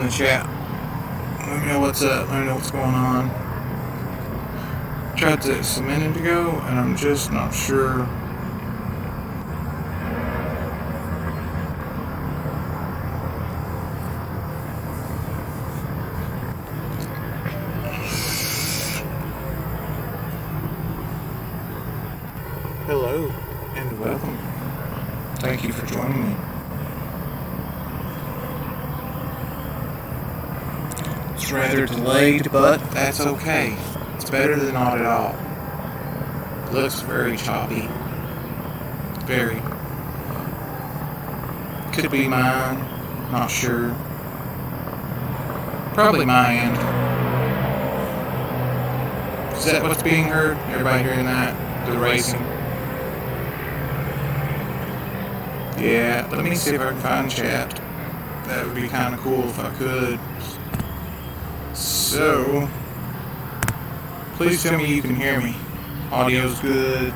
in the chat. Let me know what's up. Let me know what's going on. Tried this a minute ago, and I'm just not sure. Hello, and welcome. Thank you for joining me. It's rather delayed, but that's okay. It's better than not at all. It looks very choppy. Very. Could be mine. Not sure. Probably my end. Is that what's being heard? Everybody hearing that? The racing? Yeah, let me see if I can find chat. That would be kind of cool if I could. So, please tell me you can hear me. Audio's good.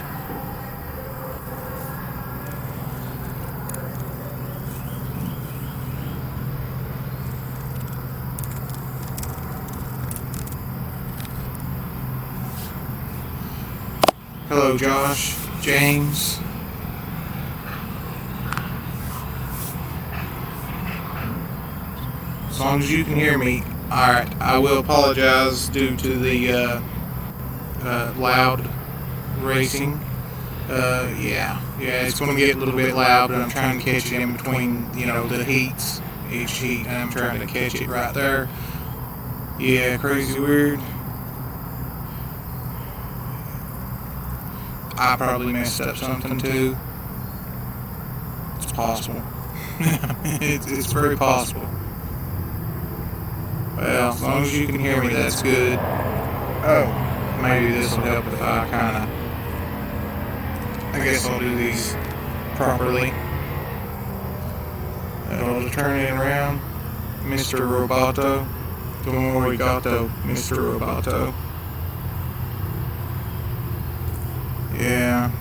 Hello, Josh, James. As long as you can hear me. Alright, I will apologize due to the loud racing. Yeah, it's going to get a little bit loud, but I'm trying to catch it in between, the heats. Each heat, and I'm trying to catch it right there. Yeah, crazy weird. I probably messed up something too. It's possible. it's very possible. Well, as long as you can hear me, that's good. Oh, maybe this will help if I I guess I'll do these properly. I'll turn it around. Mr. Roboto. Don't worry, Gato, Mr. Roboto. Yeah.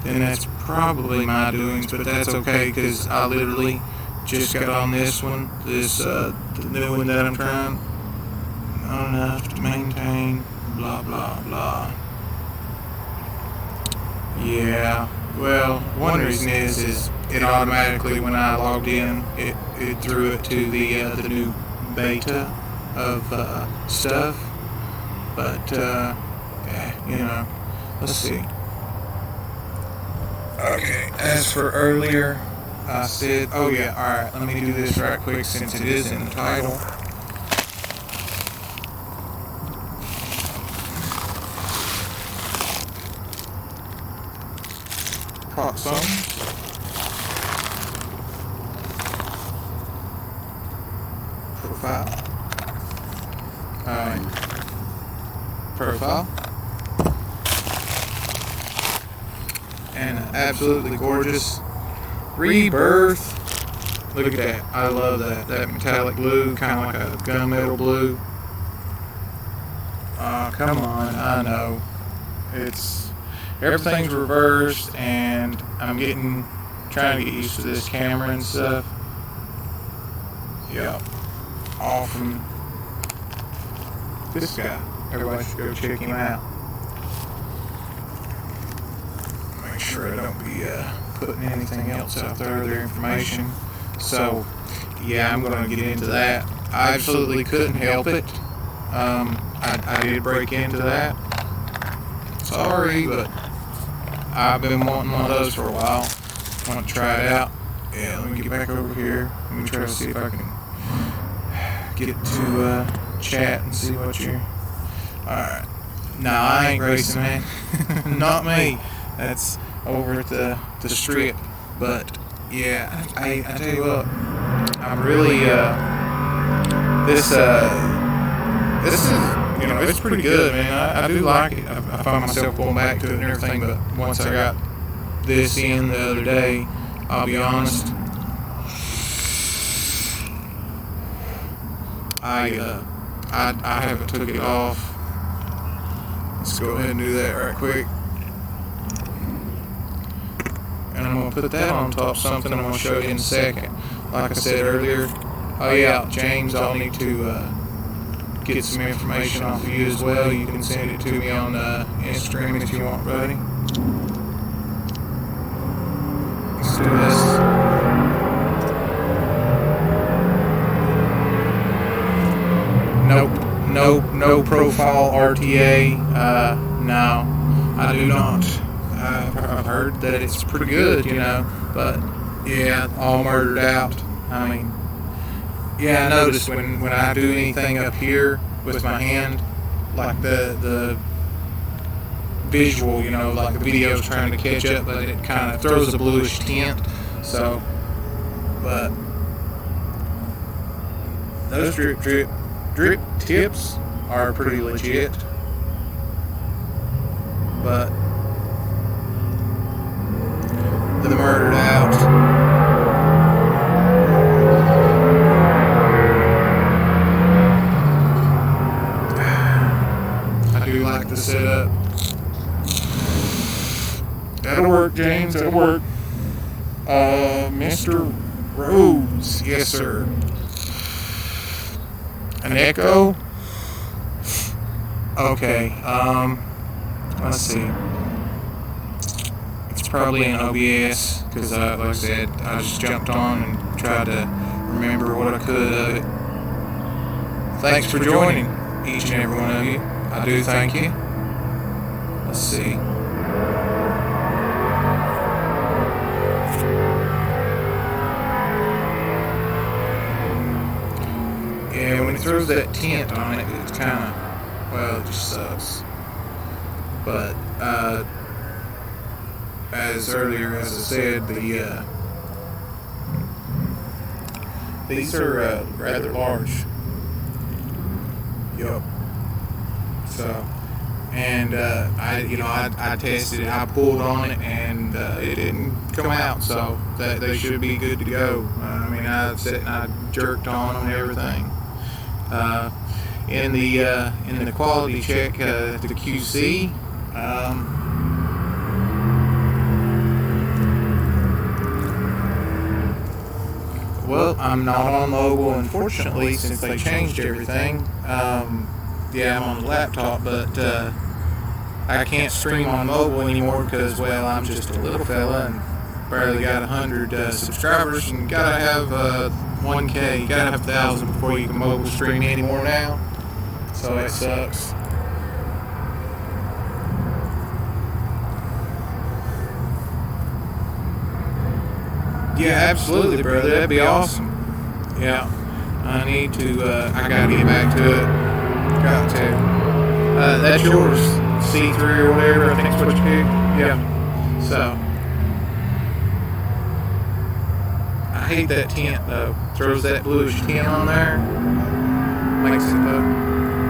Then that's probably my doings, but that's okay, because I literally just got on this one, the new one that I'm trying. Not enough to maintain, blah, blah, blah. Yeah, well, one reason is it automatically, when I logged in, it threw it to the new beta of stuff. But, let's see. Okay, as for earlier, I said, oh yeah, alright, let me do this right quick since it is in the title. Hot songs. Profile. Alright. Profile. And absolutely gorgeous Rebirth. Look at that. I love that. That metallic blue, kind of like a gunmetal blue. Come on. I know. Everything's reversed, and I'm trying to get used to this camera and stuff. Yep. All from this guy. Everybody should go check him out. Make sure I don't be putting anything else out there, their information. So, yeah, I'm going to get into that. I absolutely couldn't help it. I did break into that. Sorry, but I've been wanting one of those for a while. Want to try it out. Yeah, let me get back over here. Let me try to see if I can get to chat and see what you're... Alright. Nah, I ain't racing, man. Not me. That's over at the strip. But yeah, I tell you what, I'm really this is, it's pretty good, man. I do like it. I find myself going back to it and everything, but once I got this in the other day, I'll be honest, I haven't took it off. Let's go ahead and do that right quick. And I'm going to put that on top of something I'm going to show you in a second. Like I said earlier, Oh yeah, James, I'll need to get some information off of you as well. You can send it to me on Instagram if you want, buddy. Let's do this. Nope, no profile RTA. No, I do not. I've heard that it's pretty good, but yeah, all murdered out. I mean, yeah, I noticed when I do anything up here with my hand, like the visual, like the video's trying to catch up, but it kind of throws a bluish tint. So, but those drip tips are pretty legit, but the murdered out. I do like the setup. That'll work, James, that'll work. Mr. Rose, yes sir. An echo? Okay, let's see. It's probably an OBS, because like I said, I just jumped on and tried to remember what I could of it. Thanks for joining, each and every one of you. I do thank you. Let's see. Yeah, when it throws that tint on it, it's kind of, well, it just sucks. But, as earlier, as I said, these are rather large. Yup. So, and I tested it, I pulled on it, and it didn't come out, so that they should be good to go. I mean, I sat and I jerked on them and everything. In the quality check, the QC, well, I'm not on mobile, unfortunately, since they changed everything. Yeah, I'm on the laptop, but I can't stream on mobile anymore because, well, I'm just a little fella and barely got 100 subscribers, and you gotta have 1K, you gotta have 1,000 before you can mobile stream anymore now. So that sucks. Yeah, absolutely, brother. That'd be awesome. Yeah, I need to. I gotta get back to it. Got to. That's yours, C3 or whatever. I think that's what you do. Yeah. So. I hate that tint though. Throws that bluish tint on there. Makes it look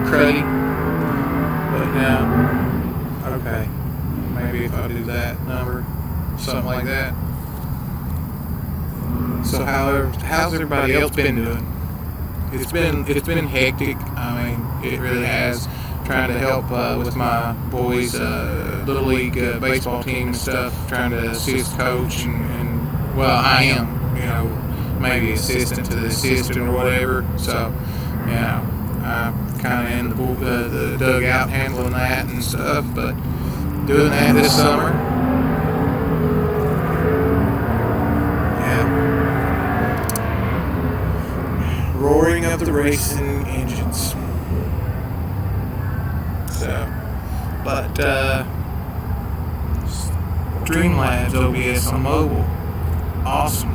cruddy. But now, okay. Maybe if I do that number, something like that. So how's everybody else been doing? It's been hectic. I mean, it really has. Trying to help with my boys' little league baseball team and stuff. Trying to assist coach and well, I am. Maybe assistant to the assistant or whatever. So, I'm kind of in the dugout handling that and stuff. But doing that this summer. Roaring of the racing engines. So, but Streamlabs OBS on mobile, awesome.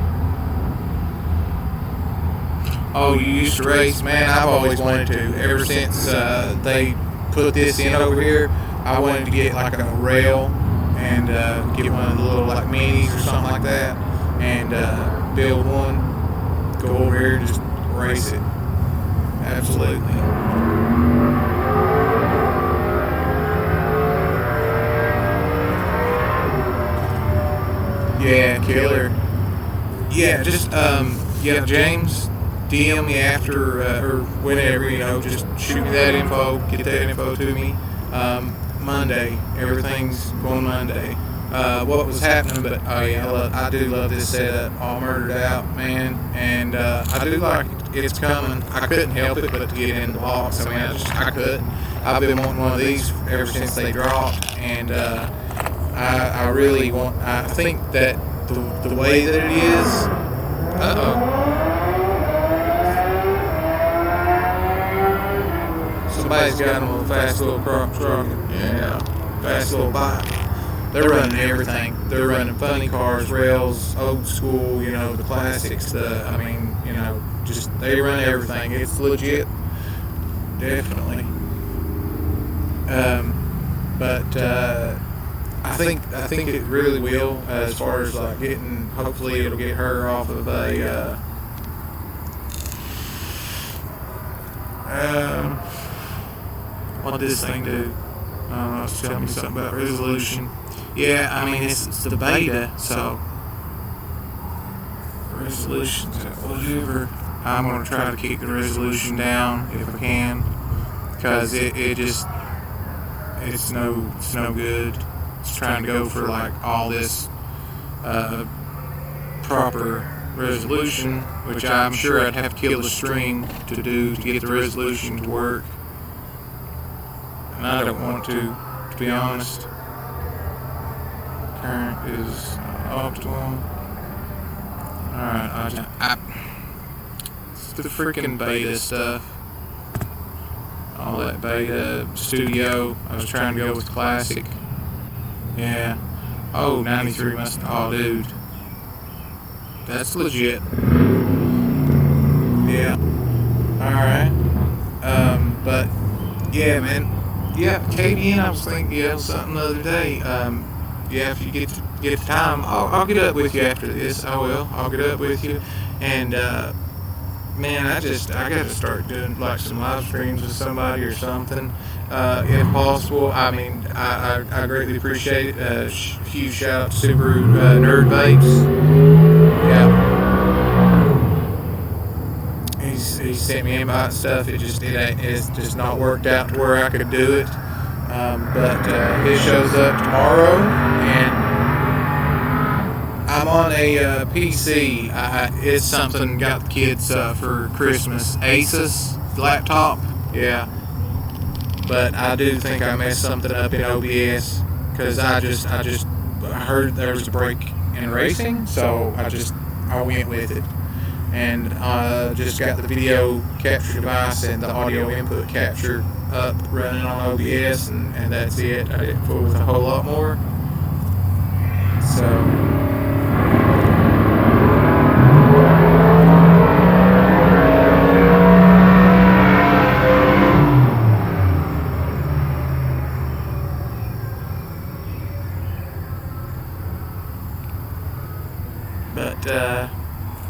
Oh, you used to race, man? I've always wanted to. Ever since they put this in over here, I wanted to get like a rail and get one of the little like minis or something like that, and build one. Go over here and just race it. Absolutely. Yeah, killer. Yeah, just James, DM me after or whenever, just shoot me that info, get that info to me. Monday, everything's going Monday. what was happening, but oh yeah, I do love this setup, all murdered out, man, and I do like it's coming. I couldn't help it but to get in the box. I mean, I couldn't. I've been wanting one of these ever since they dropped, and I really want. I think that the way that it is. Somebody's got them on a fast little truck. Yeah, fast little bike. They're running everything. They're running funny cars, rails, old school, the classics. Just they run everything. It's legit, definitely. But I think it really will, as far as like getting. Hopefully, it'll get her off of a. What did this thing do? It's telling me something about resolution. Yeah, I mean, it's the beta, so resolution's at whatever. I'm going to try to keep the resolution down if I can, because it's no good. It's trying to go for like all this proper resolution, which I'm sure I'd have to kill the string to get the resolution to work. And I don't want to be honest. Current is optimal. Alright, it's the freaking beta stuff. All that beta studio. I was trying to go with classic. Yeah. Oh, 93 must. Oh, dude. That's legit. Yeah. Alright. But, yeah, man. Yeah, KBN, I was thinking, something the other day. If you get the time, I'll get up with you after this. I will. I'll get up with you. And, man, I got to start doing, like, some live streams with somebody or something, if possible. I mean, I greatly appreciate it. Huge shout out to Subaru Nerd Vapes. Yeah. He sent me invite stuff. It's just not worked out to where I could do it. But it shows up tomorrow, and I'm on a PC. It's something got the kids for Christmas. Asus laptop, yeah. But I do think I messed something up in OBS, because I heard there was a break in racing, so I went with it. And just got the video capture device and the audio input capture up running on OBS, and that's it. I didn't fool with a whole lot more. So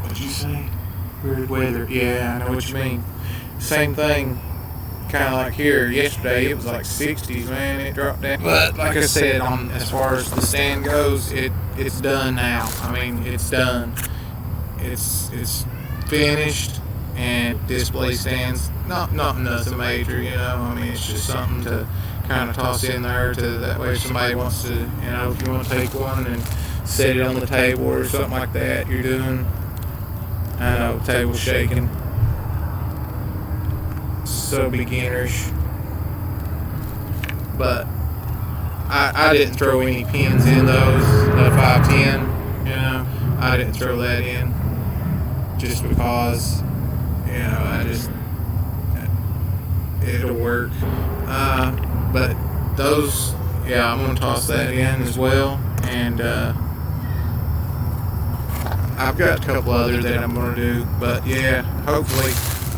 what'd you say? Weird weather. Yeah, I know what you mean. Same thing, kind of like here. Yesterday it was like 60s, man. It dropped down. But like I said, as far as the stand goes, it's done now. I mean, it's done. It's finished, and display stands. Not nothing major, I mean, it's just something to kind of toss in there that way if somebody wants to, if you want to take one and set it on the table or something like that. You're doing. I know, table shaking. So beginnerish. But I didn't throw any pins in those, the 510, I didn't throw that in just because, it'll work. But those, I'm going to toss that in as well. And I've got a couple other that I'm going to do, but hopefully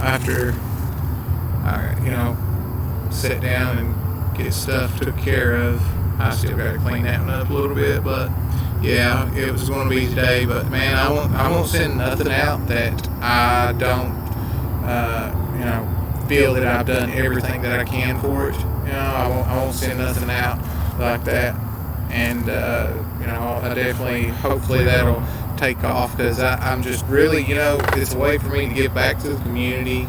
after I, sit down and get stuff took care of, I still got to clean that one up a little bit, but it was going to be today. But man, I won't send nothing out that I don't, feel that I've done everything that I can for it. I won't send nothing out like that, and I definitely, hopefully that'll take off, because I'm just really, it's a way for me to give back to the community.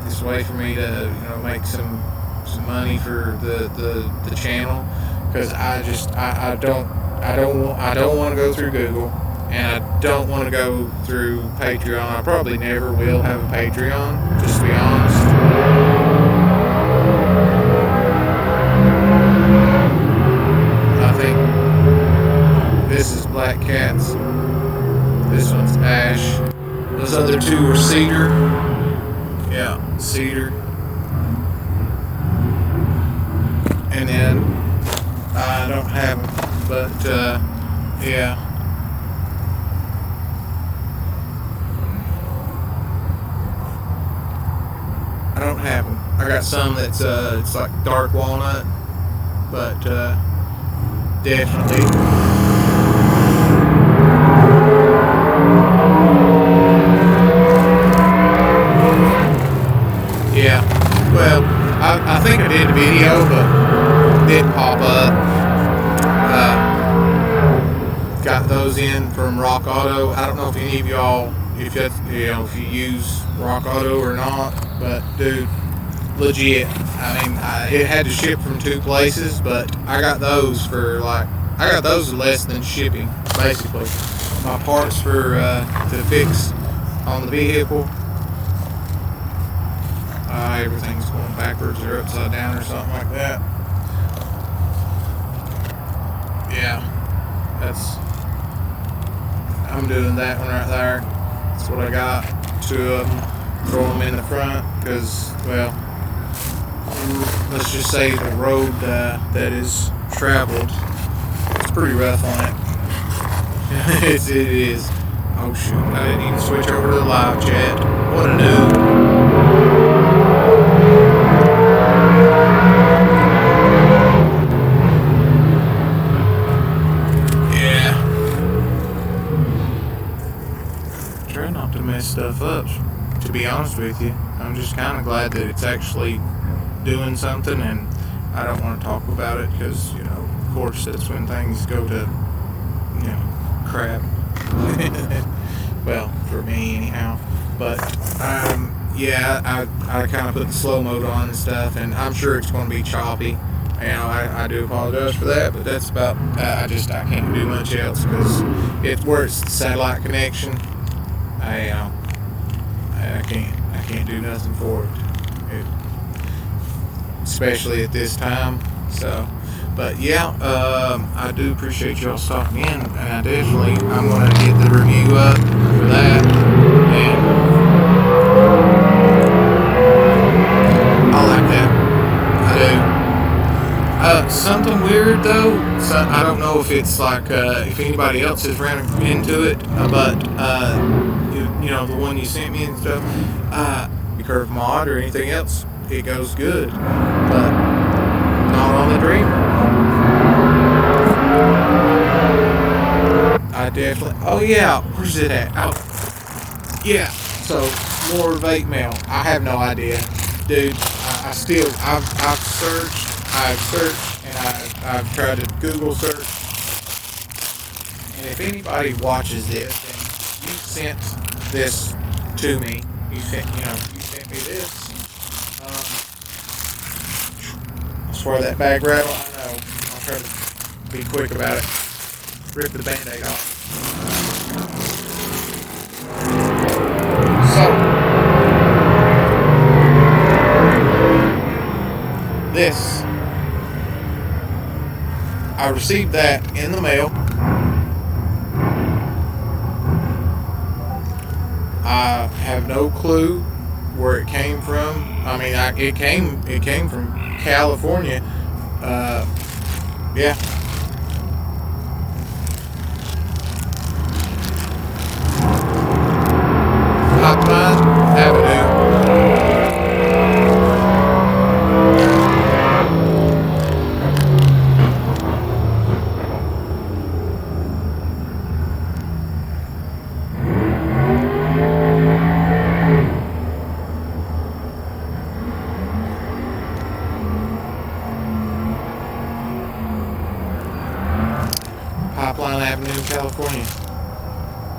It's a way for me to, make some money for the channel, because I don't want to go through Google, and I don't want to go through Patreon. I probably never will have a Patreon, just to be honest. I think this is Black Cat's. This one's Ash. Those other two are Cedar. Yeah, Cedar. And then I don't have them, but yeah. I don't have them. I got some that's it's like dark walnut, but definitely. Yeah. Well, I think I did a video, but it didn't pop up. Got those in from Rock Auto. I don't know if any of y'all, if you use Rock Auto or not, but dude, legit. I mean, it had to ship from 2 places, but I got those for less than shipping, basically. My parts for to fix on the vehicle. Everything's going backwards or upside down or something like that. Yeah, I'm doing that one right there. That's what I got. 2 of them. Throw them in the front because, well, let's just say the road that is traveled, it's pretty rough on it. it is. Oh shoot, I didn't even switch over to the live chat. What a noob. Stuff up, to be honest with you. I'm just kind of glad that it's actually doing something, and I don't want to talk about it because, of course, that's when things go to, crap. Well, for me anyhow. But yeah, I kind of put the slow mode on and stuff, and I'm sure it's going to be choppy. I do apologize for that, but that's about. I can't do much else because it's where it's the satellite connection. I can't do nothing for it, especially at this time. So, but yeah, I do appreciate y'all stopping in, and I'm gonna get the review up for that, and I like that. I do. Something weird though. I don't know if it's like if anybody else has ran into it, but the one you sent me and stuff, the curve mod or anything else, it goes good, but not on the Dreamer. I definitely. Oh yeah, where's it at? Oh, yeah. So more vape mail. I have no idea, dude. I've searched, and I've tried to Google search. And if anybody watches this and you sent this to me, you sent me this. I swear that bag rattle. I know. I'll try to be quick about it. Rip the Band-Aid off. So this, I received that in the mail. I have no clue where it came from. I mean, it came from California. Yeah. Pipeline Avenue. Pipeline Avenue, California.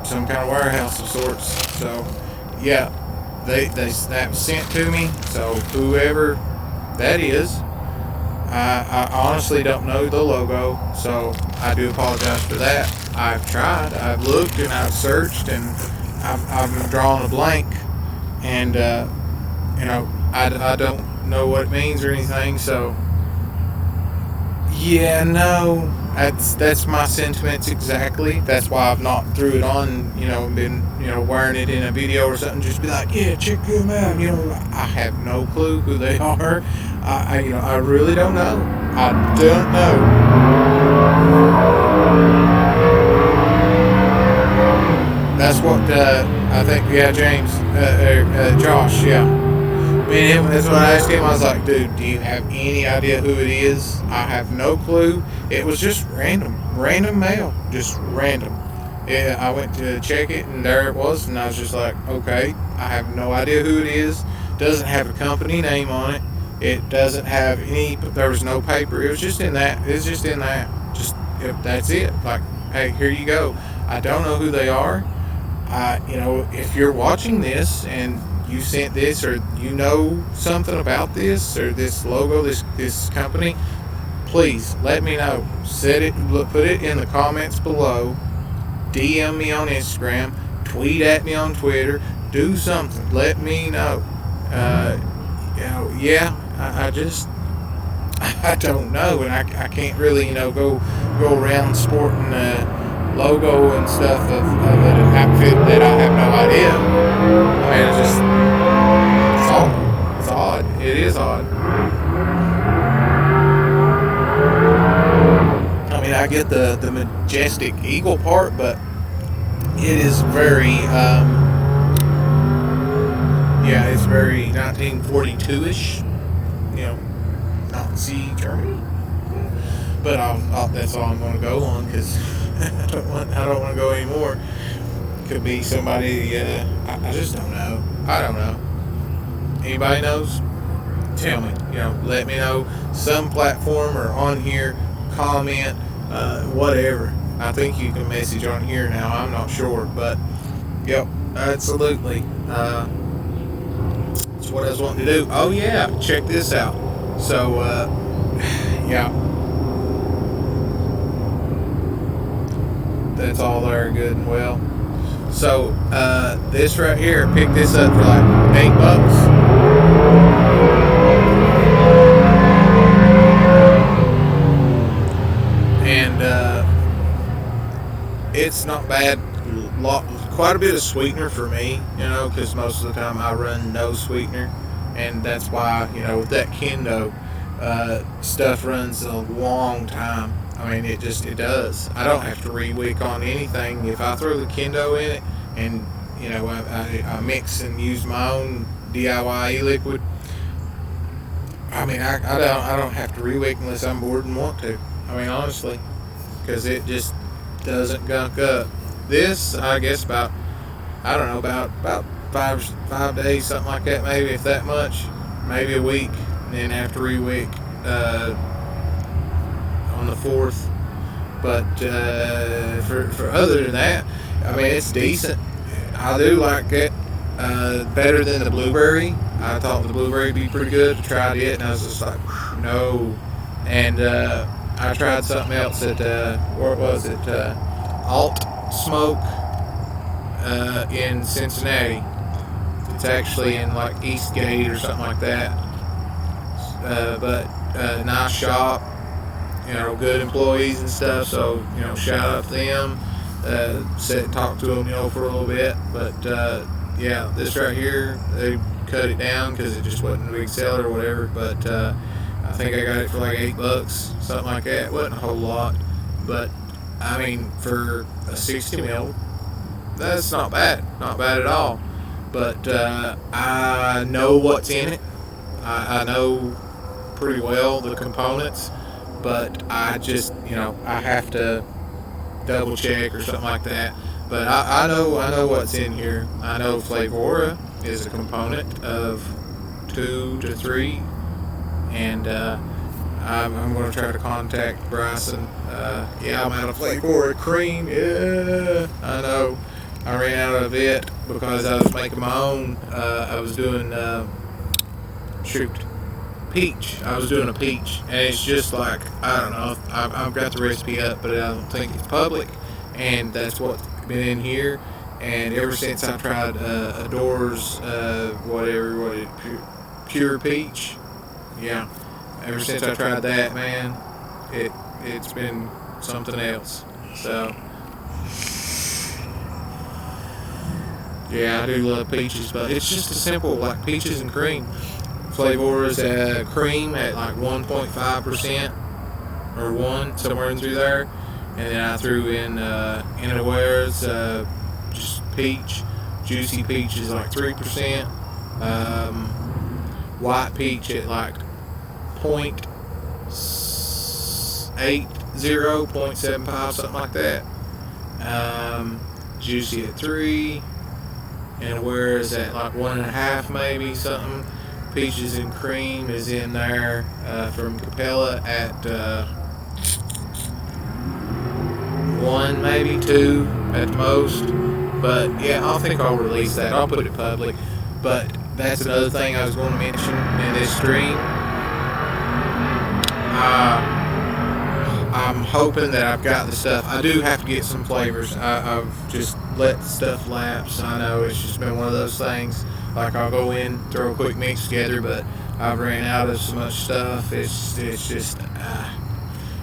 Some kind of warehouse of sorts. So, yeah, that was sent to me. So whoever that is, I honestly don't know the logo, so I do apologize for that. I've tried, I've looked, and I've searched, and I've drawn a blank, and I don't know what it means or anything. So yeah, no, that's my sentiments exactly. That's why I've not threw it on, been wearing it in a video or something. Just be like, yeah, check them out. I have no clue who they are. I really don't know. I don't know. That's what I think. Yeah, James, Josh. Yeah. Me and him, that's what I asked him. I was like, dude, do you have any idea who it is? I have no clue. It was just random mail, just random. Yeah, I went to check it, and there it was, and I was just like, okay, I have no idea who it is. Doesn't have a company name on it. It doesn't have any. There was no paper. It was just in that. It's just in that. Just that's it. Like, hey, here you go. I don't know who they are. If you're watching this and you sent this, or you know something about this or this logo, this company, please let me know. Put it in the comments below. DM me on Instagram. Tweet at me on Twitter. Do something. Let me know. I don't know, and I can't really go around sporting logo and stuff of an outfit that I have no idea. I mean, it's odd. It is odd. I mean, I get the majestic eagle part, but it is very, it's very 1942-ish, Nazi Germany. But that's all I'm going to go on, because I don't want to go anymore. Could be somebody. I just don't know. I don't know. Anybody knows? Tell me. Let me know. Some platform or on here, comment, whatever. I think you can message on here now. I'm not sure, but yep, absolutely. That's what I was wanting to do. Oh yeah, check this out. So yeah. That's all there, good and well. So this right here, I picked this up for like $8. And it's not bad. Quite a bit of sweetener for me, because most of the time I run no sweetener, and that's why with that Kendo stuff runs a long time. I mean, it does. I don't have to re-wick on anything. If I throw the Kendo in it, and I mix and use my own DIY e-liquid, I mean, I don't have to re-wick unless I'm bored and want to. I mean, honestly, because it just doesn't gunk up. This, I guess, about 5 days, something like that, maybe, if that much, maybe a week, and then have to re-wick on the 4th. But for other than that, I mean, it's decent. I do like it better than the blueberry. I thought the blueberry would be pretty good. I tried it, and I was just like, no. And I tried something else at where was it? Alt Smoke in Cincinnati. It's actually in like Eastgate or something like that. But nice shop. Good employees and stuff, so, shout out to them, sit and talk to them, for a little bit, but, yeah, this right here, they cut it down, because it just wasn't a big seller or whatever, but, I think I got it for like $8, something like that. It wasn't a whole lot, but, I mean, for a 60 mil, that's not bad at all, but, I know what's in it. I know pretty well the components, but I just, I have to double check or something like that. But I know what's in here. I know Flavora is a component of 2 to 3, and I'm going to try to contact Bryson. I'm out of Flavora cream. Yeah, I know. I ran out of it because I was making my own. I was doing peach. I was doing a peach, and it's just like, I don't know. I've got the recipe up, but I don't think it's public, and that's what's been in here. And ever since I tried Adore's pure peach, yeah. Ever since I tried that, man, it's been something else. So. Yeah, I do love peaches, but it's just a simple, like, peaches and cream. Flavor is cream at like 1.5% or 1, somewhere in through there. And then I threw in Inawera's just peach. Juicy peach is like 3%. White peach at like 0.80, 0.75, something like that. Juicy at 3. And whereas at like 1.5 maybe something. Peaches and cream is in there from Capella at 1, maybe 2 at the most. But yeah, I think I'll release that. I'll put it public. But that's another thing I was going to mention in this stream. I'm hoping that I've got the stuff. I do have to get some flavors. I've just let stuff lapse. I know it's just been one of those things. Like, I'll go in, throw a quick mix together, but I've ran out of so much stuff. It's just,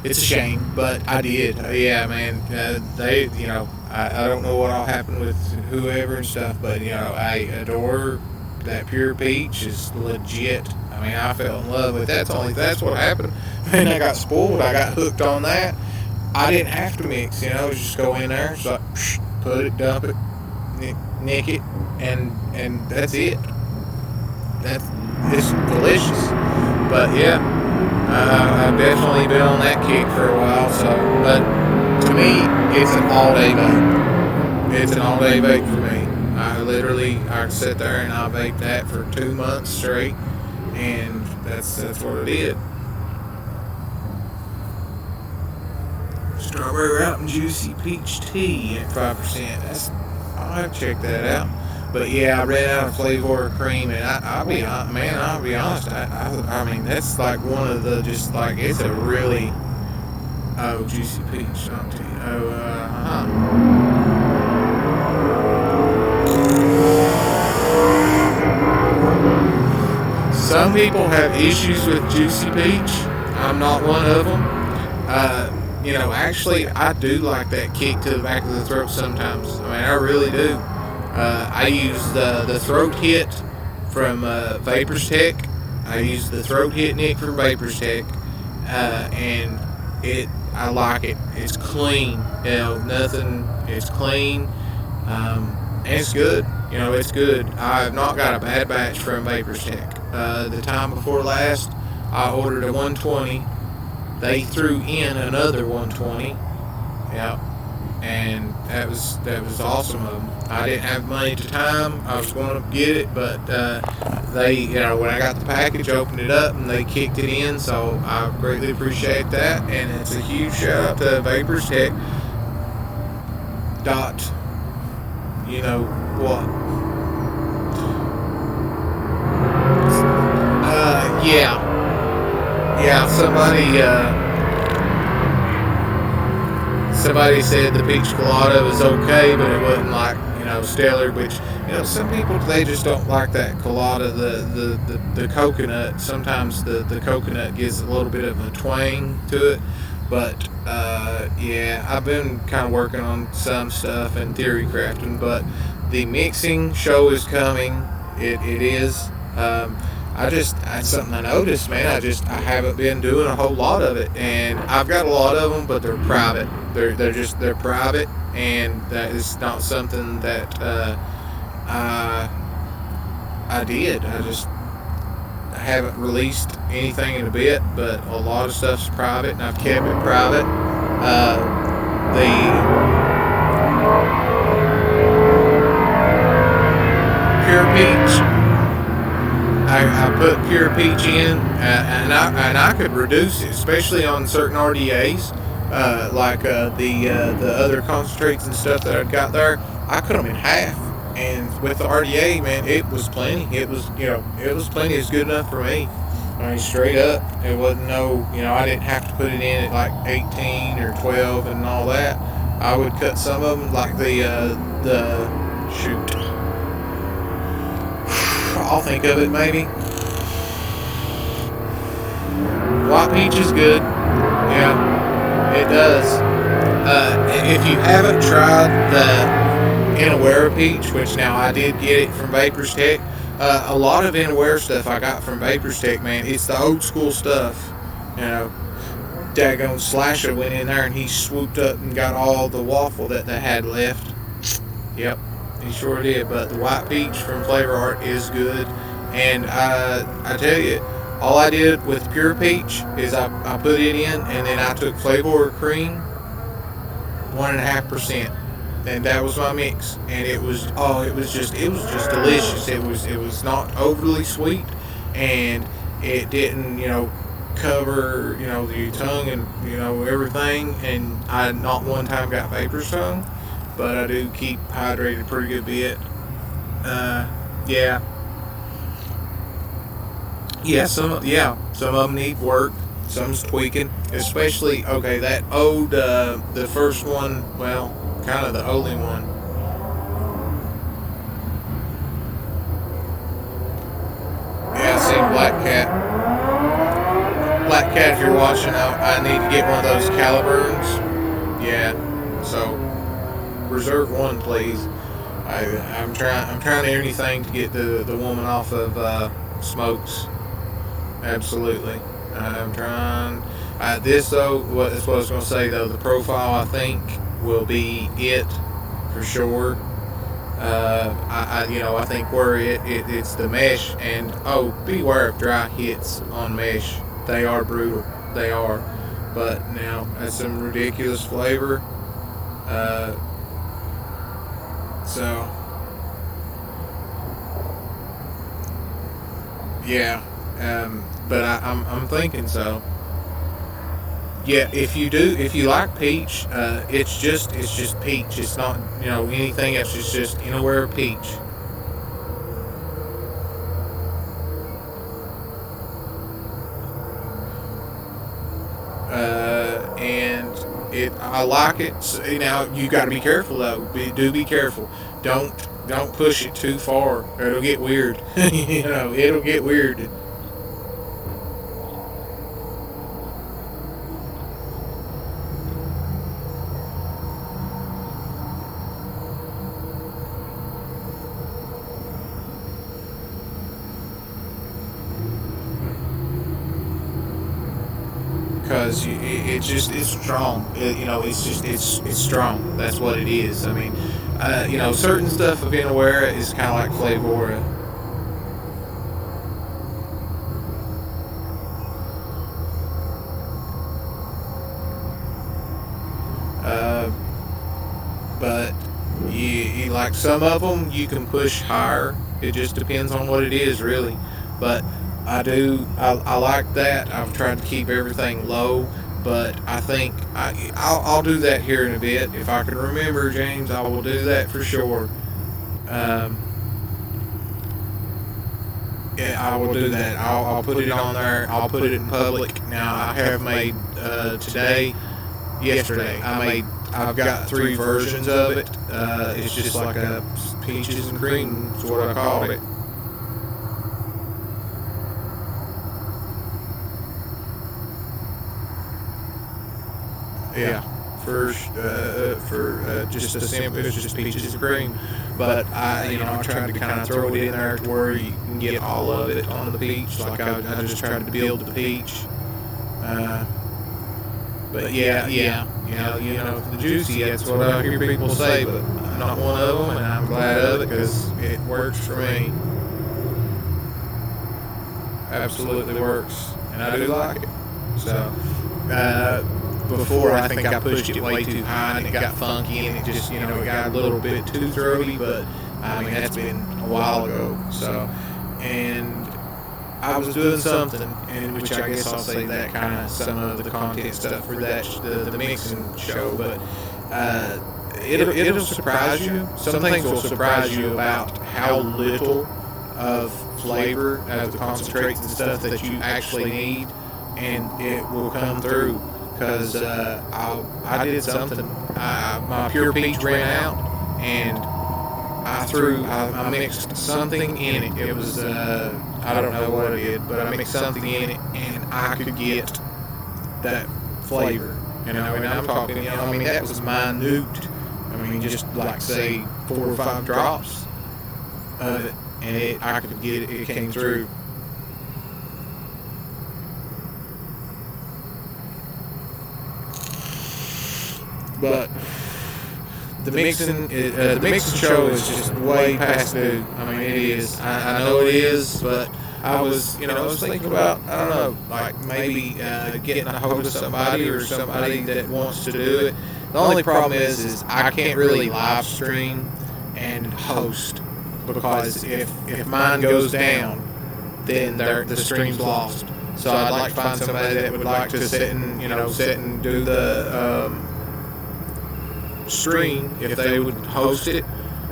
it's a shame, but I did. Yeah, man. I don't know what all happened with whoever and stuff, but I adore that pure peach. Is legit. I mean, I fell in love with that. That's what happened. And I got spoiled. I got hooked on that. I didn't have to mix. Just go in there, so put it, dump it, nick it, and that's it. It's delicious. But yeah, I've definitely been on that kick for a while. So, but to me, it's an all-day vape. It's an all-day vape for me. I sit there and I vape that for 2 months straight, and that's what I did. Strawberry Mountain Juicy Peach Tea at 5%. I'll have to check that out. But yeah, I ran out of flavor cream, and I'll be honest. I mean, that's like one of the it's a really juicy peach. I'll tell you. Some people have issues with juicy peach. I'm not one of them. Actually, I do like that kick to the back of the throat sometimes. I mean, I really do. I use the throat hit from Vaperstek. I use the throat hit nick from Vaperstek, and I like it. It's clean. Nothing. It's clean, and it's good. It's good. I've not got a bad batch from Vaperstek. The time before last, I ordered a 120. They threw in another 120. Yeah. And that was awesome of them. I didn't have money at the time. I was going to get it, but they, when I got the package, opened it up, and they kicked it in. So I greatly appreciate that, and it's a huge shout out to Vaperstek. You know what? Yeah. Somebody said the peach colada was okay, but it wasn't like, stellar, which, some people, they just don't like that colada, the coconut. Sometimes the coconut gives a little bit of a twang to it, but, I've been kind of working on some stuff and theory crafting, but the mixing show is coming. It is. That's something I noticed, man. I haven't been doing a whole lot of it, and I've got a lot of them, but they're private. They're private, and that is not something that I did. I haven't released anything in a bit, but a lot of stuff's private, and I've kept it private. The pure peach. I put pure peach in, and I could reduce it, especially on certain RDAs, like the other concentrates and stuff that I've got there. I cut them in half, and with the RDA, man, it was plenty. It was plenty. It's good enough for me. I mean, straight up, it wasn't no, I didn't have to put it in at like 18 or 12 and all that. I would cut some of them, like shoot, I'll think of it maybe. White peach is good. Yeah, it does. If you haven't tried the Inawera peach, which now I did get it from Vaperstek, a lot of Inawera stuff I got from Vaperstek, man, it's the old school stuff. Daggone Slasher went in there and he swooped up and got all the waffle that they had left. Yep, he sure did. But the white peach from Flavor Art is good. And I tell you, all I did with pure peach is I put it in and then I took Flavor Cream, 1.5%. And that was my mix. And it was just delicious. It was not overly sweet, and it didn't, cover, your tongue and, everything. And I not one time got vapor's tongue, but I do keep hydrated a pretty good bit. Yeah. Yeah, some of them need work. Some's tweaking, especially that old the first one. Well, kind of the only one. Yeah, I seen Black Cat. Black Cat, if you're watching, I need to get one of those Caliburns. Yeah, so reserve one, please. I'm trying anything to get the woman off of smokes. Absolutely. I'm trying. This though, that's what I was going to say though. The profile I think will be it for sure. I think where it's the mesh, and beware of dry hits on mesh. They are brutal. They are. But now that's some ridiculous flavor. So yeah. But I'm thinking so. Yeah, if you like peach, it's just peach. It's not anything else. It's just Inawera peach. And I like it. So, now you got to be careful though. Be careful. Don't push it too far. Or it'll get weird. It'll get weird. Because it's strong. It's strong. That's what it is. I mean, certain stuff of Inawera is kind of like Flavora. But you like some of them, you can push higher. It just depends on what it is, really. But I like that. I've tried to keep everything low, but I think I'll do that here in a bit. If I can remember, James, I will do that for sure. Yeah, I will do that. I'll put it on there. I'll put it in public. Now, I have made yesterday, I've got 3 versions of it. It's just like a peaches and cream is what I called it. Yeah, for just a simple, it's just peaches and cream. But I tried to kind of throw it in there to where you can get all of it on the peach. Like I just tried to build the peach. But yeah, the juicy. That's what I hear people say, but I'm not one of them, and I'm glad of it because it works for me. Absolutely works, and I do like it. So. Before, I think I pushed it way too high and it got funky and it just, it got a little bit too throaty, but I mean, that's been a while ago. So, and I was doing something, and which I guess I'll say that kind of some of the content stuff for that, the mixing show, but it'll surprise you. Some things will surprise you about how little of flavor of the concentrates and stuff that you actually need, and it will come through. Because I did something. My pure peach ran out, and I mixed something in it. It was, I don't know what it is, but I mixed something in it, and I could get that flavor. And I'm talking, that was minute. Just like, say, 4 or 5 drops of it, and I could get it. It came through. But the mixing show is just way past due. It is. I know it is, but I was thinking about, I don't know, like maybe getting a hold of somebody or somebody that wants to do it. The only problem is I can't really live stream and host, because if mine goes down, then the stream's lost. So I'd like to find somebody that would like to sit and do the stream, if they would host it,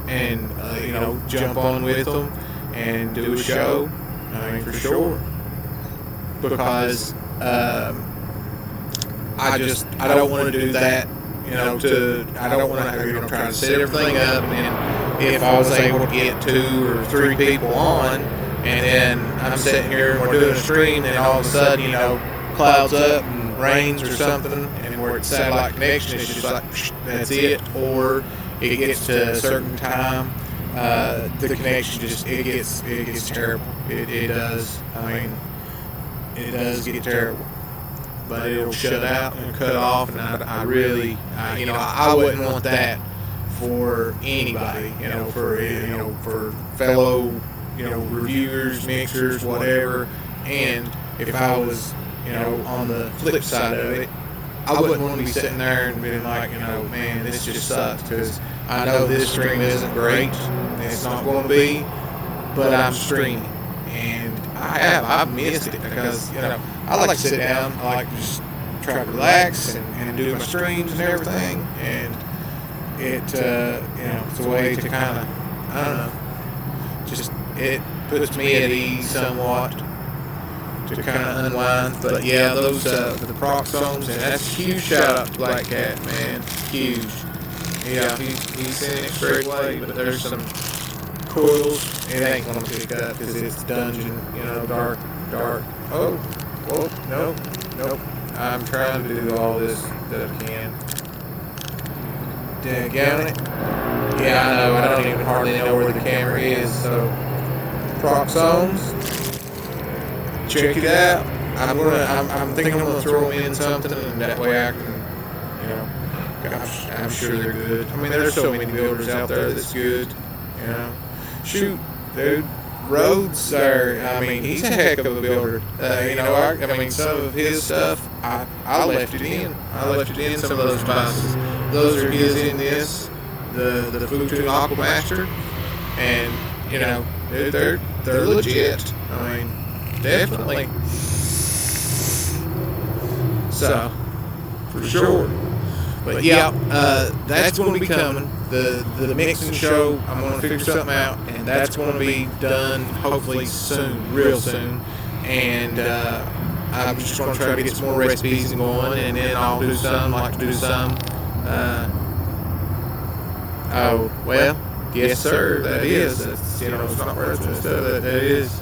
and jump on with them and do a show. For sure, because I don't want to do that. I don't want to try to set everything up, and if I was able to get 2 or 3 people on, and then I'm sitting here and we're doing a stream, and all of a sudden clouds up and rains or something, and where it's satellite connection, it's just like that's it, or it gets to a certain time, the connection it gets terrible. It does. It does get terrible. But it'll shut out and cut off, and I really, I wouldn't want that for anybody. For fellow, reviewers, mixers, whatever. And if I was, on the flip side of it, I wouldn't want to be sitting there and being like, man, this just sucks, because I know this stream isn't great, and it's not going to be, but I'm streaming, and I've missed it, because I like to sit down, I like to just try to relax and do my streams and everything, and it's a way to kind of, I don't know, just it puts me at ease somewhat to kind of unwind. But yeah, those the Proxones, and that's a huge shout out to Black Cat, man, huge. Yeah, he's in it straight away, but there's some coils it ain't gonna pick up because it's dungeon, dark. Oh, whoa, nope. I'm trying to do all this that I can. Daggone it. Yeah, I know, I don't even hardly know where the camera is, so Proxones, check it out. I'm thinking I'm gonna throw them in something, and that way I can, I'm sure they're good. There's so many builders out there that's good, Shoot, dude, Rhodes, he's a heck of a builder. Some of his stuff, I left it in. Some of those devices. Those are his in this, the Futu Aquamaster, and they're legit. Definitely. So, for sure. But yeah, that's going to be coming. The mixing show, I'm going to figure something out, and that's going to be done hopefully soon, real soon. And I'm just going to try to get some more recipes going, and then I'll do some, like to do some. Oh, well, yes, sir, that is. That's, it's not wrestling and stuff. That is.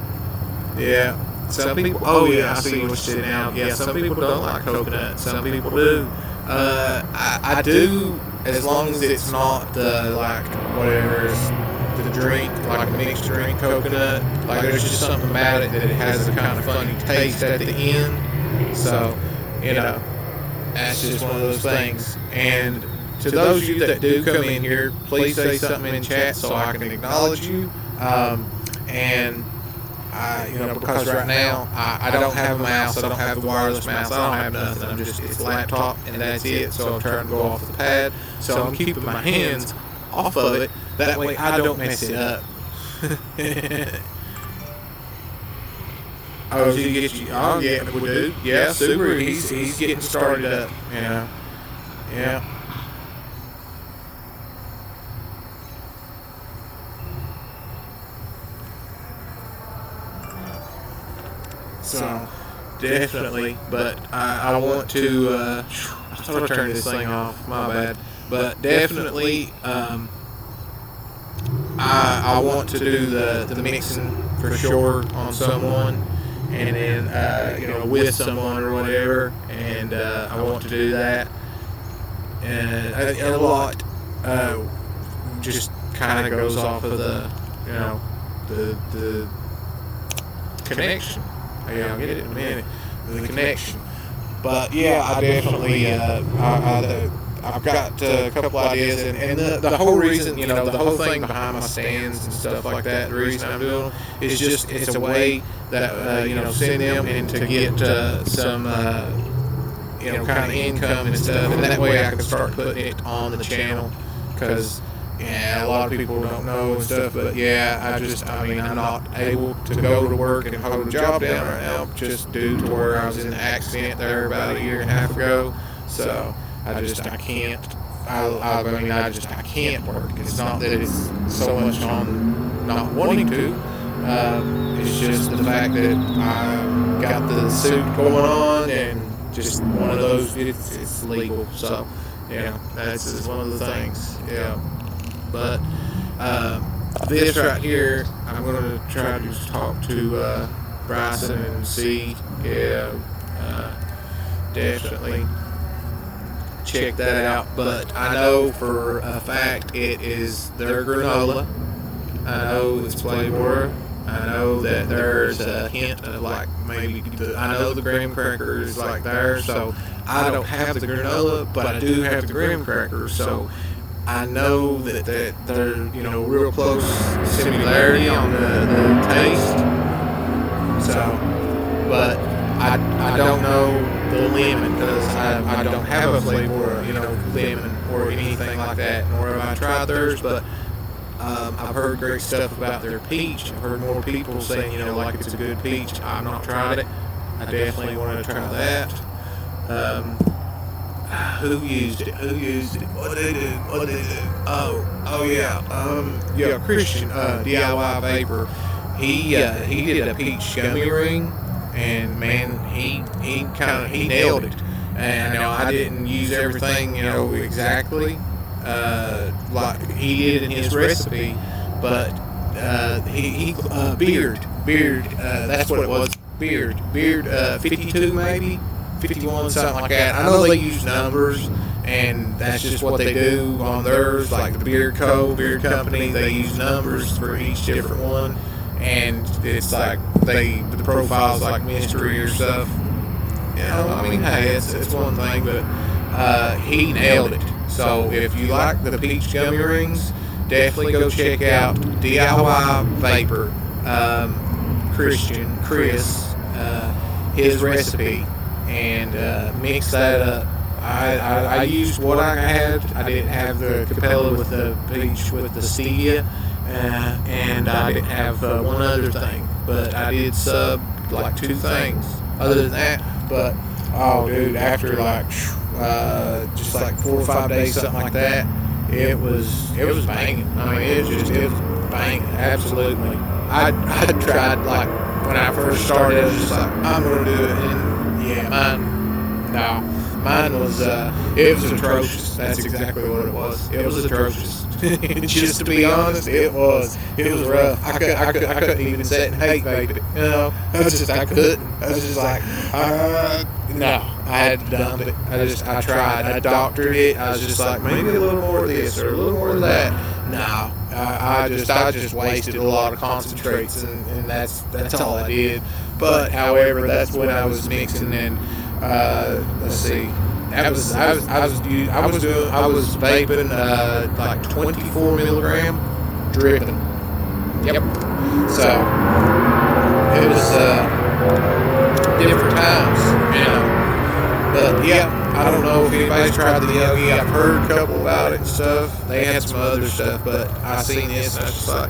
Yeah. Some people, oh yeah, I see what you're saying now. Yeah, some people don't like coconut. Some people do. I do, as long as it's not the, whatever, the drink, like a mixed drink coconut. There's just something about it that it has a kind of funny taste at the end. So, that's just one of those things. And to those of you that do come in here, please say something in chat so I can acknowledge you. Because right now I don't have a mouse, I don't have the wireless mouse, I don't have nothing. It's a laptop and that's it. So I'm trying to go off the pad. So I'm keeping my hands off of it. That way I don't mess it up. Oh, did he get you? Oh yeah, well, dude. Yeah, Subaru. He's getting started up. Yeah. So definitely, but I want to. I thought I turned this thing off. My bad. But definitely, I want to do the mixing for sure on someone, and then with someone or whatever, and I want to do that, and a lot just kind of goes off of the connection. Yeah, I'll get it in a minute. The connection, but yeah, I definitely I've got a couple ideas, and the whole reason, the whole thing behind my stands and stuff like that, the reason I'm doing them is just, it's a way that, send them and to get some, kind of income and stuff, and that way I can start putting it on the channel, because, a lot of people don't know and stuff, but I'm not able to go to work and hold a job down right now, just due to where I was in an accident there about a year and a half ago, so I can't. I can't work. It's not that it's so much on not wanting to. It's just the fact that I got the suit going on, and just one of those. It's legal, so that's just one of the things. Yeah, but this right here, I'm going to try to just talk to Bryson and see. Definitely check that out, but I know for a fact it is their granola. I know it's flavor. I know that there's a hint of I know the graham cracker is like there, so I don't have the granola, but I do have the graham crackers, so I know that they're real close similarity on the taste. So, but I don't know the lemon, because I don't have a flavor, lemon or anything like that, nor have I tried theirs, but I've heard great stuff about their peach. I've heard more people saying, like it's a good peach. I've not tried it. I definitely want to try that. Who used it? What did they do? Oh yeah. Christian, DIY Vapor. He did a peach gummy ring, and man, he nailed it. And I didn't use everything, exactly like he did in his recipe, but he beard. That's what it was. Beard. 52 maybe. 51, something like that. I know they use numbers, and that's just what they do on theirs, like the beard company, they use numbers for each different one, and it's like the profile's like mystery or stuff. Hey, it's one thing, but he nailed it. So if you like the peach gummy rings, definitely go check out DIY Vapor, Chris, his recipe, and mix that up. I used what I had. I didn't have the Capella with the peach with the stevia, and I didn't have one other thing, but I did sub like 2 things other than that. But oh dude, after just like 4 or 5 days, something like that, it was banging. It was banging, absolutely. I tried, like, when I first started, I was just like, I'm gonna do it, and yeah, mine was it was atrocious. That's exactly what it was. It was atrocious. Just to be honest, it was rough. I couldn't even sit and hate vape it. I couldn't. I was just like, no. I had to dump it. I tried. I doctored it. I was just like, maybe a little more of this or a little more of that. No. I just wasted a lot of concentrates, and that's all I did. But however, that's when I was mixing, and let's see. I was vaping like 24 milligram dripping. Yep. So it was different times, But yeah, I don't know if anybody's tried the Yogi. I've heard a couple about it and stuff. They had some other stuff, but I seen this and I was just like,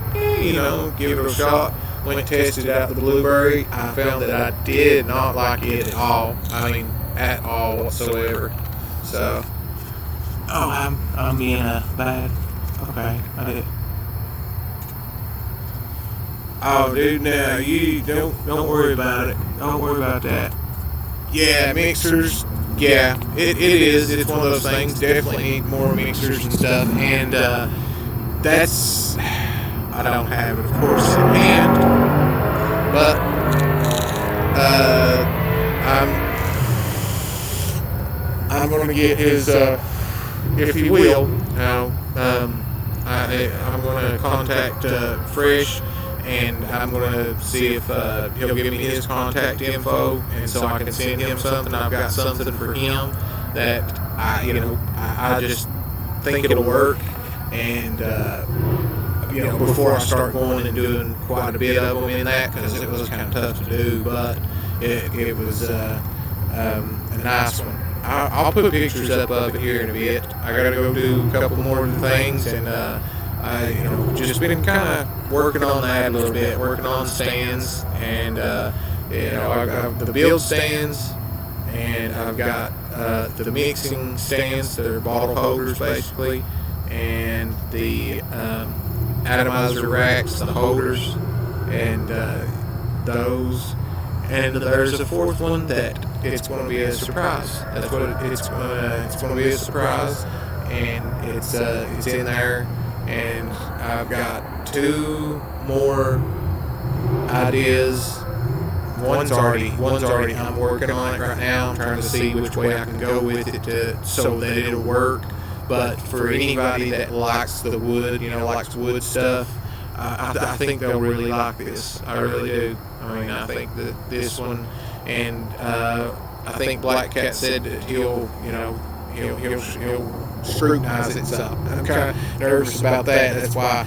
give it a shot. Went and tested out the blueberry. I found that I did not like it at all. At all whatsoever. So, I'm being bad. Okay, I did. Oh, dude, no, you don't worry about it. Don't worry about that. Yeah, mixers. Yeah, it is. It's one of those things. Definitely need more mixers and stuff. And that's, I don't have it, of course, in hand. But I'm gonna get his, if he will. I'm gonna contact Fresh, and I'm gonna see if he'll give me his contact info, and so I can send him something. I've got something for him that I just think it'll work, and before I start going and doing quite a bit of them in that, because it was kind of tough to do, but it was a nice one. I'll put pictures up of it here in a bit. I gotta go do a couple more things, and I just been kind of working on that a little bit, working on stands, and I've got the build stands, and I've got the mixing stands that are bottle holders basically, and the atomizer racks, the holders, and those. And there's a fourth one that it's going to be a surprise. That's what it's going to be, a surprise, and it's in there. And I've got two more ideas. One's already. I'm working on it right now. I'm trying to see which way I can go with it so that it'll work. But for anybody that likes the wood, likes wood stuff, I think they'll really like this. I really do. I mean, I think that this one, and I think Black Cat said that he'll scrutinize it some. I'm kind of nervous about that. That's why,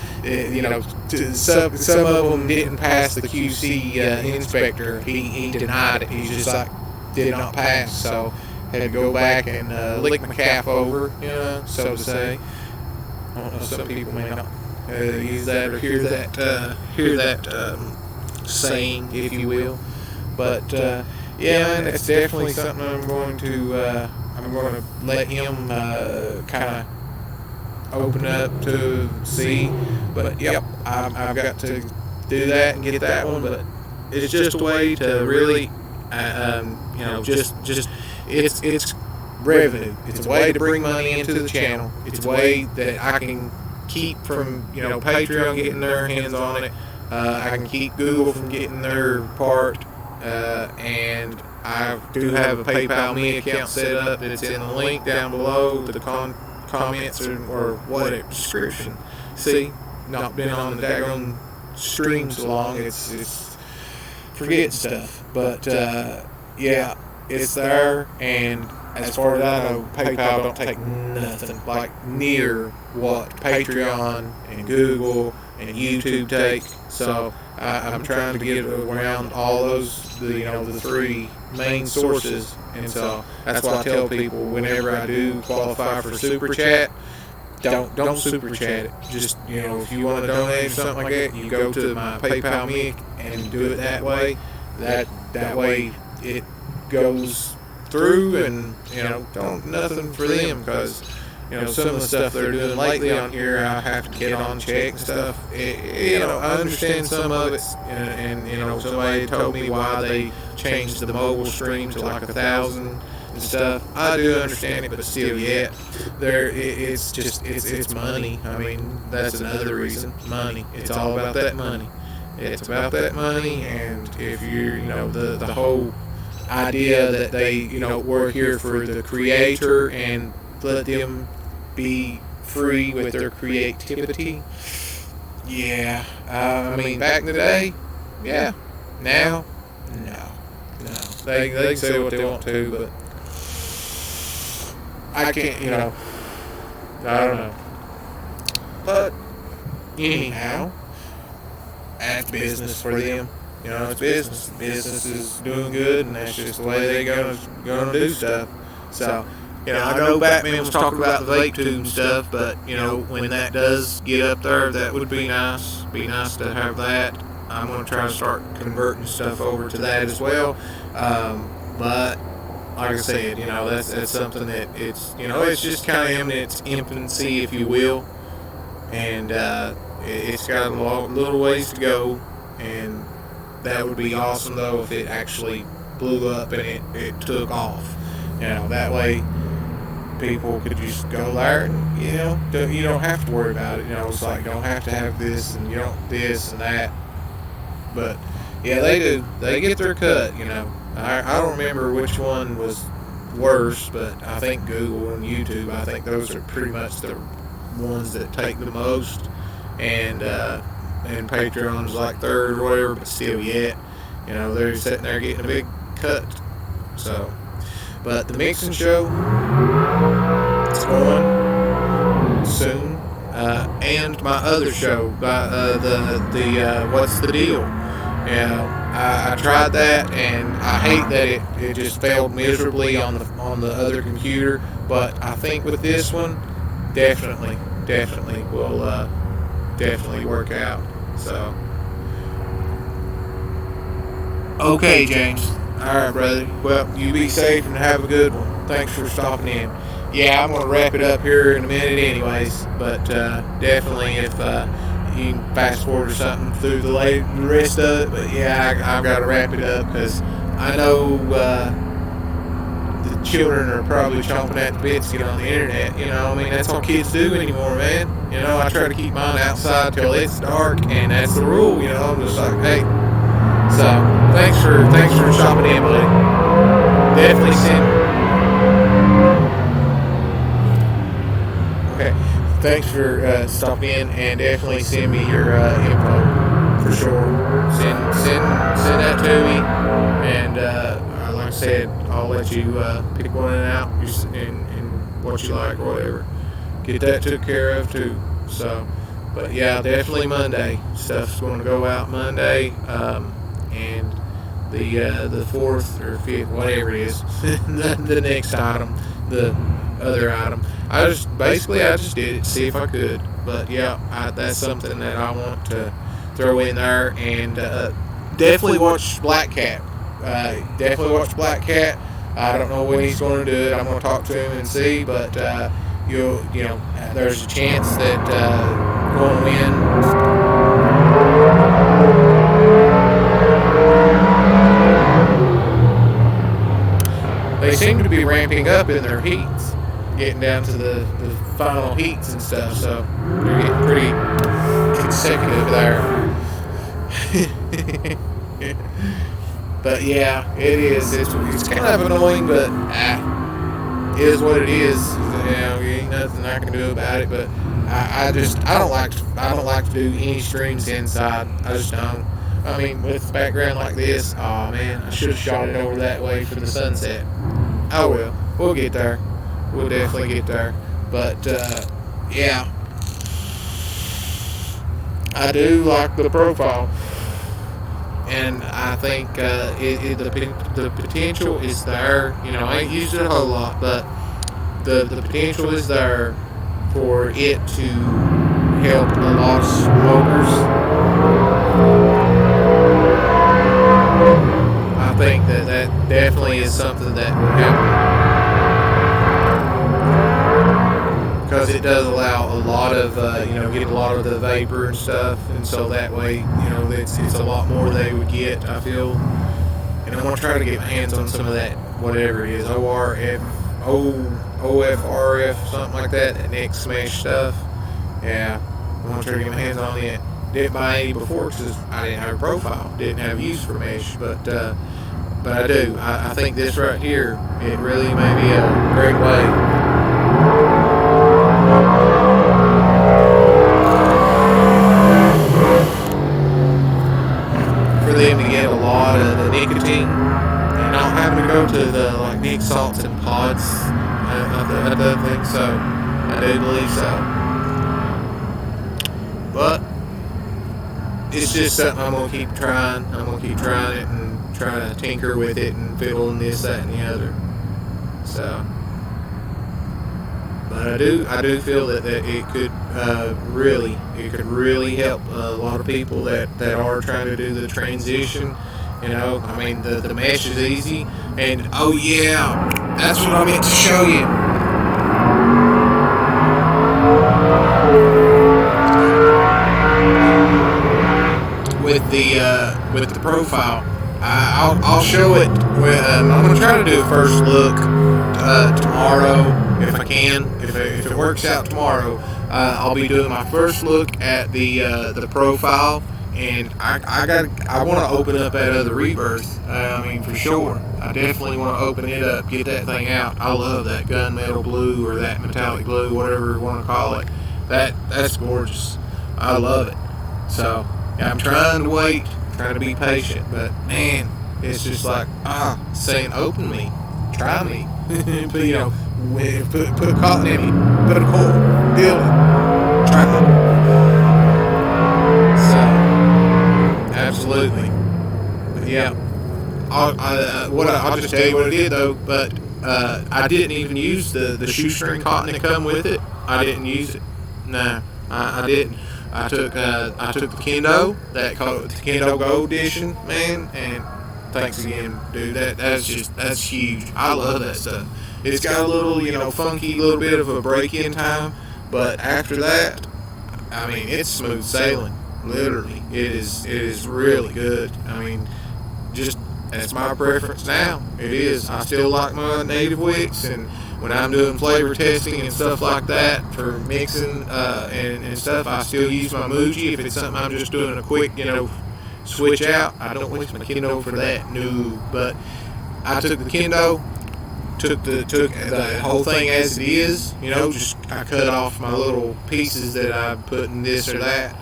some of them didn't pass the QC inspector. He denied it. He's just like, did not pass. So had to go back and lick my calf over, so to say. I don't know, some people may not use that or hear that saying, if you will. But yeah, and it's definitely something I'm going to let him kind of open up to see. But yep, I've got to do that and get that one. But it's just a way to really, just it's revenue. It's a way to bring money into the channel. It's a way that I can keep from Patreon getting their hands on it. I can keep Google from getting their part, and I do have a PayPal Me account set up. It's in the link down below, the comments or what description. See, not been on the daggone stream so long. It's forgetting stuff, but yeah, it's there. And as far as I know, PayPal don't take nothing like near what Patreon and Google and YouTube take. So I'm trying to get around all those, the three main sources. And so that's why I tell people whenever I do qualify for Super Chat, don't Super Chat it. Just, if you want to donate or something like that, you go to my PayPal Me and do it that way. That way it goes through, and don't nothing for them, because some of the stuff they're doing lately on here, I have to get on check and stuff. I understand some of it, and somebody told me why they changed the mobile stream to like 1,000 and stuff. I do understand it, but still, yeah, it's money. I mean, that's another reason. Money. It's all about that money. It's about that money, and if you're, the whole idea that they, we're here for the creator and let them be free with their creativity. Yeah, I mean, back in the day, yeah. Now, no. They can say what they want to, but I can't, I don't know. But anyhow, that's business for them. It's business. Business is doing good, and that's just the way they're gonna do stuff. So, I know Batman was talking about the vape tube and stuff, but when that does get up there, that would be nice. Be nice to have that. I'm gonna try to start converting stuff over to that as well. But like I said, that's something that it's just kind of in its infancy, if you will, and it's got a little ways to go. and that would be awesome though if it actually blew up and it took off. That way people could just go there and, you don't have to worry about it. It's like, you don't have to have this and you don't this and that. But yeah, they do. They get their cut, I don't remember which one was worse, but I think Google and YouTube, I think those are pretty much the ones that take the most. And Patreon's like third or whatever, but still yet, they're sitting there getting a big cut. So, but the mixing show, it's going soon, and my other show, the What's the Deal? I tried that, and I hate that it just failed miserably on the other computer. But I think with this one, definitely will definitely work out. So, okay, James. All right, brother. Well, you be safe and have a good one. Thanks for stopping in. Yeah, I'm gonna wrap it up here in a minute, anyways. But definitely, if you can fast forward or something through the rest of it. But yeah, I've got to wrap it up because I know the children are probably chomping at the bits to get on the internet. That's all kids do anymore, man. I try to keep mine outside till it's dark, and that's the rule. I'm just like, hey. So thanks for stopping in, buddy. Definitely thanks for stopping in, and definitely send me your info for sure. Send that to me, and like I said, I'll let you pick one out and what you like or whatever. Get that took care of too. So, but yeah, definitely Monday. Stuff's going to go out Monday, and the 4th or 5th, whatever it is, the next item, the other item. I just did it to see if I could. But yeah, that's something that I want to throw in there. And definitely watch Black Cat. Definitely watch Black Cat. I don't know when he's going to do it. I'm going to talk to him and see. But there's a chance that going to win. They seem to be ramping up in their heats, getting down to the final heats and stuff, so they're getting pretty consecutive there. But yeah, it is. It's kind of annoying, but it is what it is. Ain't nothing I can do about it. But I don't like to do any streams inside. I just don't. With a background like this, oh man, I should have shot it over that way for the sunset. Oh well, we'll get there. We'll definitely get there. But yeah, I do like the profile, and I think the potential is there. I ain't used it a whole lot, but the potential is there for it to help a lot of smokers. I think that definitely is something that will happen, because it does allow a lot of get a lot of the vapor and stuff, and so that way it's a lot more they would get, I feel. And I'm gonna try to get my hands on some of that, whatever it is, OFRF, something like that next smash stuff. Yeah, I'm gonna try to get my hands on it. Didn't buy any before because I didn't have a profile, didn't have use for mesh, but I do. I think this right here, it really may be a great way. For them to get a lot of the nicotine and not having to go to the nic salts and pods. I do think so. I do believe so. But it's just something I'm gonna keep trying. I'm gonna keep trying it and try to tinker with it and fiddle in this, that, and the other. So, but I do feel that it could really help a lot of people that are trying to do the transition. The mesh is easy, and oh yeah, that's what I meant to show you. With the with the profile. I'll show it. I'm gonna try to do a first look tomorrow if I can. If it works out tomorrow, I'll be doing my first look at the profile, and I want to open up that other rebirth. I mean, for sure. I definitely want to open it up, get that thing out. I love that gunmetal blue or that metallic blue, whatever you want to call it. That's gorgeous. I love it. So yeah, I'm trying to wait, trying to be patient, but man, it's just like saying, open me, try me. But, you know, put a cotton in me, put a coil, build it, try it. So absolutely, but yeah. I'll just tell you what I did though. But I didn't even use the shoestring cotton that come with it. I didn't use it. No, I didn't. I took the Kendo, the Kendo Gold Edition, man, and thanks again, dude. That's huge. I love that stuff. It's got a little, funky little bit of a break-in time, but after that, I mean, it's smooth sailing. Literally, it is really good. I mean, just that's my preference now. It is. I still like my native wicks, and when I'm doing flavor testing and stuff like that for mixing and stuff, I still use my Muji. If it's something I'm just doing a quick, switch out, I don't waste my Kendo for that. No, but I took the Kendo, took the whole thing as it is. Just I cut off my little pieces that I put in this or that,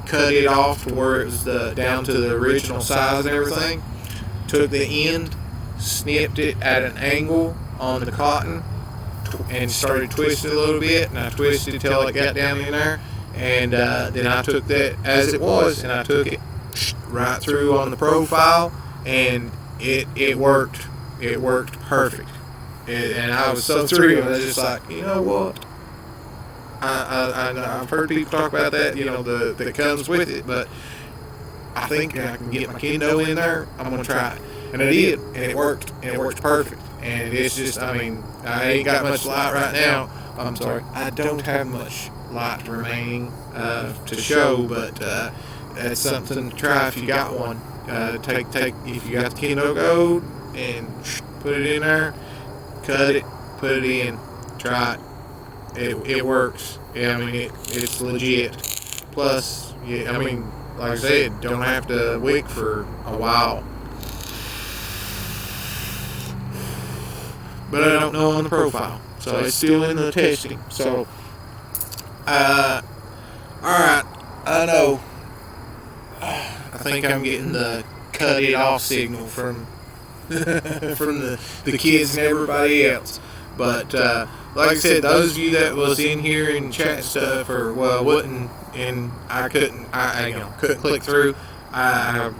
cut it off to where it was down to the original size and everything. Took the end, snipped it at an angle on the cotton, and started twisting a little bit, and I twisted till it got down in there, and then I took that as it was, and I took it right through on the profile, and it worked. It worked perfect, and I was so thrilled. I was just like, you know what? I've heard people talk about that, that comes with it, but I think I can get my Kendo in there. I'm going to try it. And I did, and it worked, and it worked perfect. And it's just, I mean, I ain't got much light right now. I'm sorry, I don't have much light remaining to show, but that's something to try if you got one. Take if you got the Kendo Gold and put it in there, cut it, put it in, try it. It works. Yeah, I mean, it's legit. Plus, yeah, I mean, like I said, don't have to wick for a while. But I don't know on the profile, so it's still in the testing. So, alright, I know. I think I'm getting the cut it off signal from the kids and everybody else. But like I said, those of you that was in here and chat stuff or wouldn't, and I couldn't click through. I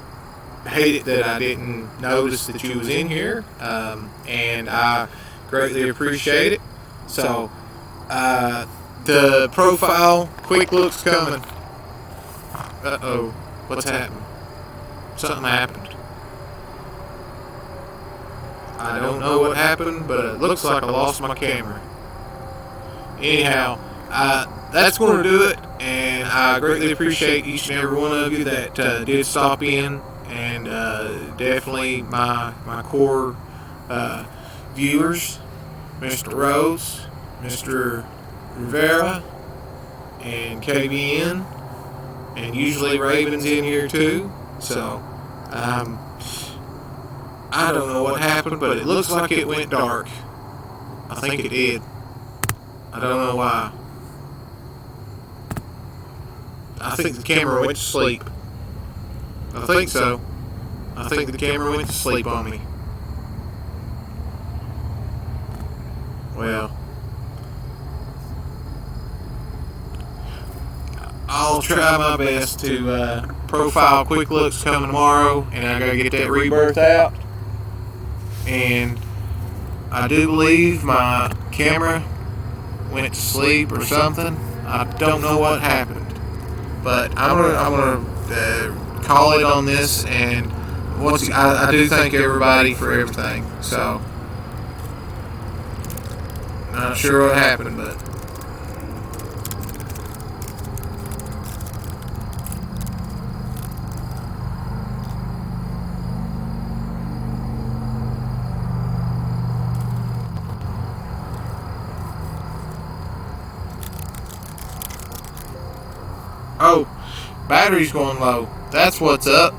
hate it that I didn't notice that you was in here, and I greatly appreciate it. So the profile quick look's coming. What's happened? Something happened. I don't know what happened, but it looks like I lost my camera. Anyhow, that's going to do it, and I greatly appreciate each and every one of you that did stop in, and definitely my core viewers, Mr. Rose, Mr. Rivera, and KBN, and usually Raven's in here too. So I don't know what happened, but it looks like it went dark. I think it did. I don't know why. I think the camera went to sleep. I think so. I think the camera went to sleep on me. Well, I'll try my best to profile quick looks coming tomorrow, and I gotta get that rebirth out. And I do believe my camera went to sleep or something. I don't know what happened, but I'm gonna call it on this. And I do thank everybody for everything. So not sure what happened, but Oh, battery's going low. That's what's up.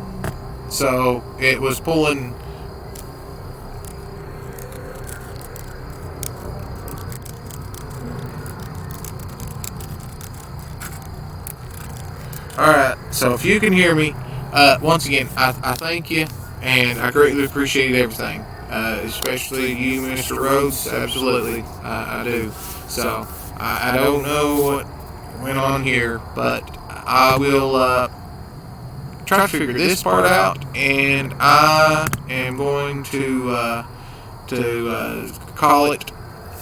So it was pulling. Alright, so if you can hear me, once again, I thank you, and I greatly appreciate everything. Especially you, Mr. Rhodes. Absolutely, I do. So, I don't know what went on here, but I will try to figure this part out, and I am going to call it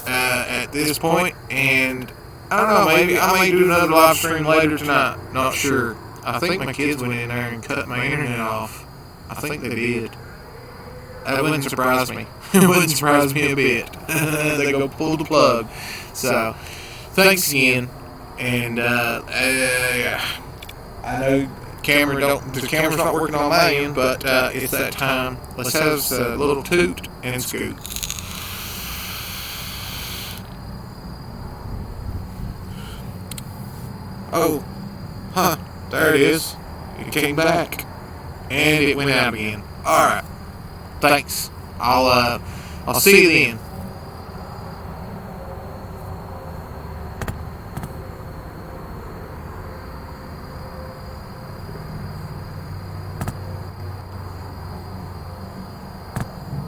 at this point, and I don't know, maybe I may do another live stream later tonight. Not sure. I think my kids went in there and cut my internet off. I think they did. That wouldn't surprise me. It wouldn't surprise me a bit. They go pull the plug. So, thanks again. And I know the camera's not working on my end, but it's that time. Let's have a little toot and scoot. Oh, there it is. It came back, and it went out again. All right, thanks. I'll see you then.